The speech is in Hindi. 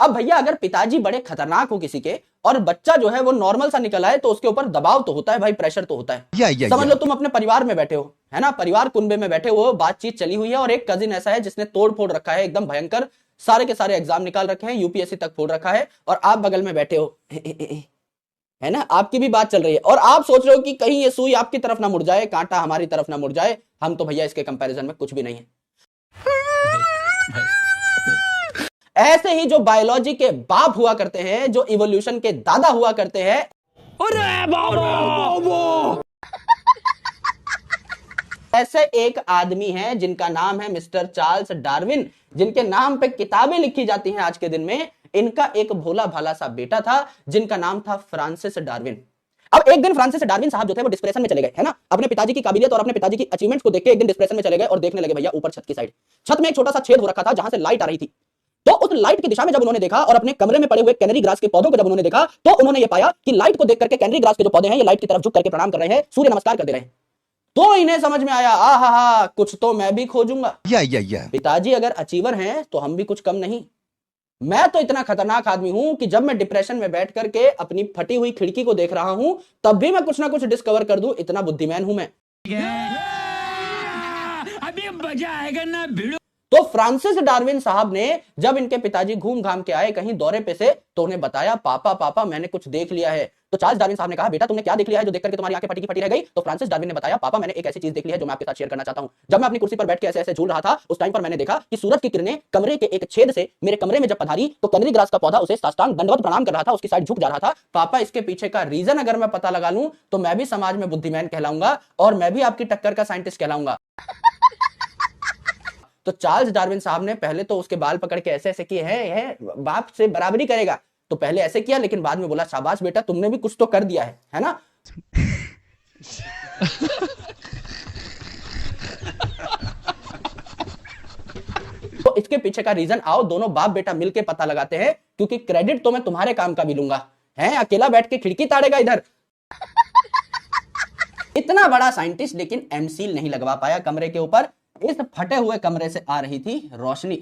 अब भैया अगर पिताजी बड़े खतरनाक हो किसी के और बच्चा जो है वो नॉर्मल सा निकल आए तो उसके ऊपर दबाव तो होता है भाई, प्रेशर तो होता है। समझ लो तुम अपने परिवार में बैठे हो, है ना, परिवार कुनबे में बैठे हो, बातचीत चली हुई है और एक कजिन ऐसा है जिसने तोड़ फोड़ रखा है एकदम भयंकर, सारे के सारे एग्जाम निकाल रखे हैं, यूपीएससी तक फोड़ रखा है, और आप बगल में बैठे हो, है ना, आपकी भी बात चल रही है और आप सोच रहे हो कि कहीं ये सुई आपकी तरफ ना मुड़ जाए, कांटा हमारी तरफ ना मुड़ जाए। हम तो भैया इसके कंपैरिजन में कुछ भी नहीं है। ऐसे ही जो बायोलॉजी के बाप हुआ करते हैं, जो इवोल्यूशन के दादा हुआ करते हैं, अरे बाबा, ऐसे एक आदमी है जिनका नाम है मिस्टर चार्ल्स डार्विन, जिनके नाम पे किताबें लिखी जाती हैं आज के दिन में। इनका एक भोला भाला सा बेटा था जिनका नाम था फ्रांसिस डार्विन। अब एक दिन फ्रांसिस डार्विन साहब जो थे वो डिस्प्रेशन में चले गए, है ना, अपने पिताजी की काबिलियत और अपने पिताजी की अचीवमेंट्स को देख के एक दिन डिस्प्रेशन में चले गए और देखने लगे भैया ऊपर छत की साइड। छत में एक छोटा सा छेद हो रखा था जहां से लाइट आ रही थी। तो उस लाइट की दिशा में जब उन्होंने देखा और अपने कमरे में पड़े हुए कैनरी ग्रास के पौधों को जब उन्होंने देखा तो उन्होंने ये पाया कि लाइट को देख करके कैनरी ग्रास के जो पौधे हैं ये लाइट की तरफ झुक करके प्रणाम कर रहे हैं, सूर्य नमस्कार कर दे रहे हैं। तो इन्हें समझ में आया, आहा कुछ तो मैं भी खोजूंगा। पिताजी अगर अचीवर हैं तो हम भी कुछ कम नहीं। मैं तो इतना खतरनाक आदमी हूं कि जब मैं डिप्रेशन में बैठ करके अपनी फटी हुई खिड़की को देख रहा हूं तब भी मैं कुछ ना कुछ डिस्कवर कर दूं, इतना बुद्धिमान हूं मैं। अभी मजा आएगा ना भिड़ो। तो फ्रांसिस डार्विन साहब ने जब इनके पिताजी घूम घाम के आए कहीं दौरे पे से तो उन्हें बताया, पापा पापा मैंने कुछ देख लिया है। तो चार्ल्स डार्विन साहब ने कहा, बेटा तुमने क्या देख लिया है जो देख करके तुम्हारी आंखें फटी की फटी रह गई? तो फ्रांसिस डार्विन ने बताया, पापा मैंने एक ऐसी चीज देख ली है जो मैं आपके साथ शेयर करना चाहता हूं। जब मैं अपनी कुर्सी पर बैठ के ऐसे ऐसे झूल रहा था उस टाइम पर मैंने देखा कि सूरज की किरणें कमरे के एक छेद से मेरे कमरे में जब पधारी तो कैनरी ग्रास का पौधा उसे साष्टांग दंडवत प्रणाम कर रहा था, उसकी साइड झुक जा रहा था। पापा इसके पीछे का रीजन अगर मैं पता लगा लूं तो मैं भी समाज में बुद्धिमान कहलाऊंगा और मैं भी आपकी टक्कर का साइंटिस्ट कहलाऊंगा। तो चार्ल्स डार्विन साहब ने पहले तो उसके बाल पकड़ के ऐसे ऐसे किए हैं, बाप से बराबरी करेगा, तो पहले ऐसे किया लेकिन बाद में बोला, शाबाश बेटा तुमने भी कुछ तो कर दिया है ना। तो इसके पीछे का रीजन आओ दोनों बाप बेटा मिलके पता लगाते हैं, क्योंकि क्रेडिट तो मैं तुम्हारे काम का भी लूंगा, है अकेला बैठ के खिड़की ताड़ेगा इधर। इतना बड़ा साइंटिस्ट लेकिन एमसील नहीं लगवा पाया कमरे के ऊपर। इस फटे हुए कमरे से आ रही थी रोशनी।